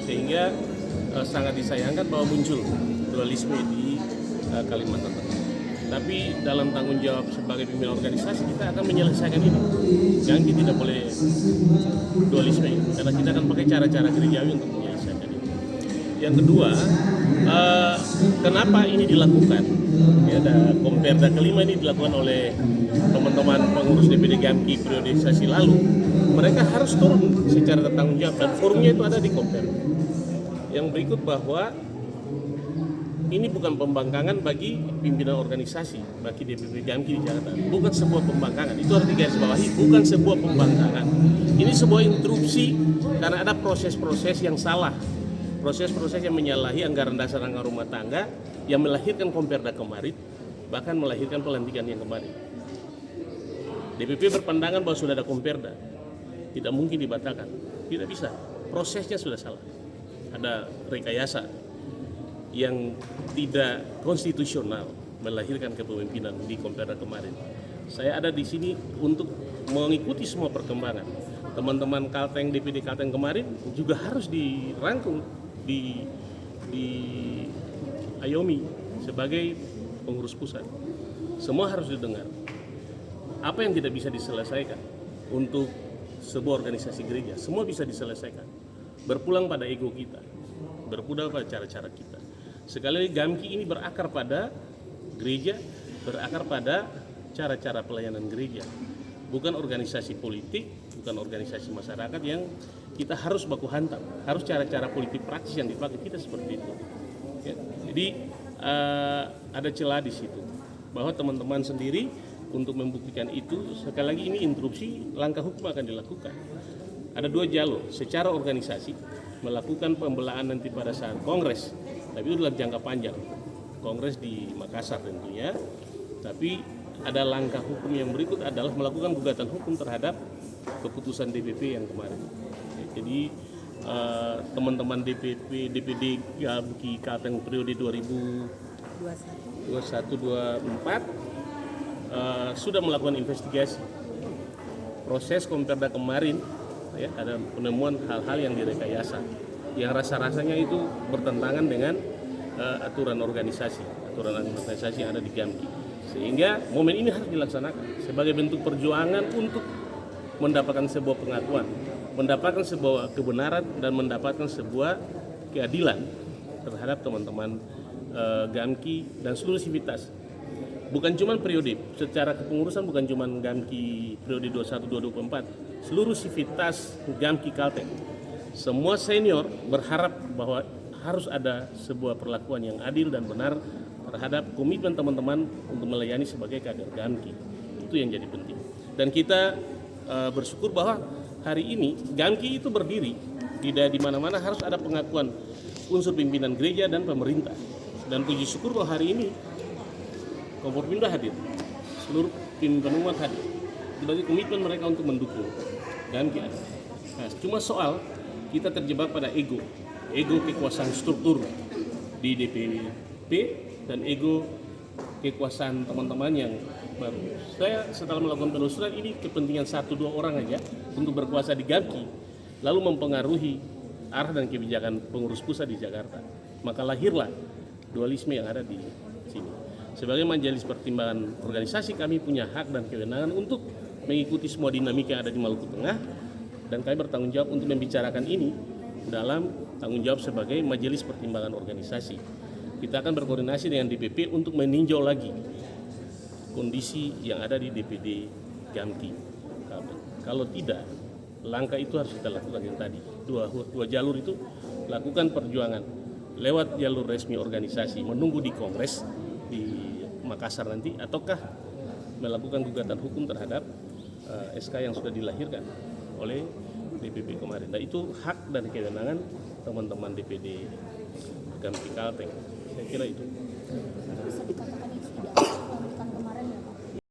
sehingga sangat disayangkan bahwa muncul dualisme di Kalimantan Tengah. Tapi dalam tanggung jawab sebagai pimpinan organisasi kita akan menyelesaikan ini. Gamki tidak boleh dualisme karena kita akan pakai cara-cara gerejawi untuk menyelesaikan ini. Yang kedua, kenapa ini dilakukan? Ya, Komperda kelima ini dilakukan oleh teman-teman pengurus DPD Gamki periodisasi lalu. Mereka harus turun secara bertanggung jawab dan forumnya itu ada di Komperda. Yang berikut bahwa ini bukan pembangkangan bagi pimpinan organisasi, bagi DPP Gamki di Jakarta. Bukan sebuah pembangkangan, itu harus digarisbawahi, bukan sebuah pembangkangan. Ini sebuah interupsi karena ada proses-proses yang salah. Proses-proses yang menyalahi anggaran dasar anggaran rumah tangga yang melahirkan Komperda kemarin, bahkan melahirkan pelantikan yang kemarin. DPP berpandangan bahwa sudah ada Komperda, tidak mungkin dibatalkan, tidak bisa. Prosesnya sudah salah, ada rekayasa yang tidak konstitusional melahirkan kepemimpinan di Komperda kemarin. Saya ada di sini untuk mengikuti semua perkembangan. Teman-teman Kalteng, DPD Kalteng kemarin juga harus dirangkum, diayomi sebagai pengurus pusat. Semua harus didengar. Apa yang tidak bisa diselesaikan untuk sebuah organisasi gereja, semua bisa diselesaikan. Berpulang pada ego kita, berpulang pada cara-cara kita. Sekali lagi Gamki ini berakar pada gereja, berakar pada cara-cara pelayanan gereja. Bukan organisasi politik, bukan organisasi masyarakat yang kita harus baku hantam. Harus cara-cara politik praktis yang dipakai kita seperti itu. Ya, jadi ada celah di situ. Bahwa teman-teman sendiri untuk membuktikan itu, sekali lagi ini interupsi, langkah hukum akan dilakukan. Ada dua jalur, secara organisasi melakukan pembelaan nanti pada saat kongres. Tapi itu dalam jangka panjang, kongres di Makassar tentunya. Tapi ada langkah hukum yang berikut adalah melakukan gugatan hukum terhadap keputusan DPP yang kemarin. Jadi teman-teman DPD Gamki Kalteng periode 2021-24 sudah melakukan investigasi. Proses Komperda kemarin ya, ada penemuan hal-hal yang direkayasa, yang rasa-rasanya itu bertentangan dengan aturan organisasi yang ada di Gamki. Sehingga momen ini harus dilaksanakan sebagai bentuk perjuangan untuk mendapatkan sebuah pengakuan, mendapatkan sebuah kebenaran dan mendapatkan sebuah keadilan terhadap teman-teman Gamki dan seluruh sivitas. Bukan cuma periode, secara kepengurusan bukan cuma Gamki periode 21-24, seluruh sivitas Gamki Kalteng. Semua senior berharap bahwa harus ada sebuah perlakuan yang adil dan benar terhadap komitmen teman-teman untuk melayani sebagai kader Gamki. Itu yang jadi penting. Dan kita bersyukur bahwa hari ini Gamki itu berdiri di mana-mana harus ada pengakuan unsur pimpinan gereja dan pemerintah. Dan puji syukur bahwa hari ini Komformindo hadir, seluruh pimpinan umat hadir sebagai komitmen mereka untuk mendukung Gamki ada. Nah, cuma soal kita terjebak pada ego kekuasaan struktur di DPP dan ego kekuasaan teman-teman yang baru. Saya setelah melakukan penelusuran ini kepentingan 1-2 orang aja untuk berkuasa di Gamki lalu mempengaruhi arah dan kebijakan pengurus pusat di Jakarta. Maka lahirlah dualisme yang ada di sini. Sebagai majelis pertimbangan organisasi kami punya hak dan kewenangan untuk mengikuti semua dinamika yang ada di Maluku Tengah dan kami bertanggung jawab untuk membicarakan ini dalam tanggung jawab sebagai majelis pertimbangan organisasi. Kita akan berkoordinasi dengan DPP untuk meninjau lagi kondisi yang ada di DPD Gamki. Kalau tidak, langkah itu harus kita lakukan yang tadi. Dua jalur itu lakukan perjuangan lewat jalur resmi organisasi, menunggu di Kongres di Makassar nanti, ataukah melakukan gugatan hukum terhadap SK yang sudah dilahirkan oleh DPP kemarin. Nah, itu hak dan kewenangan teman-teman DPD Gamki Kalteng. Saya kira itu. Bisa dikatakan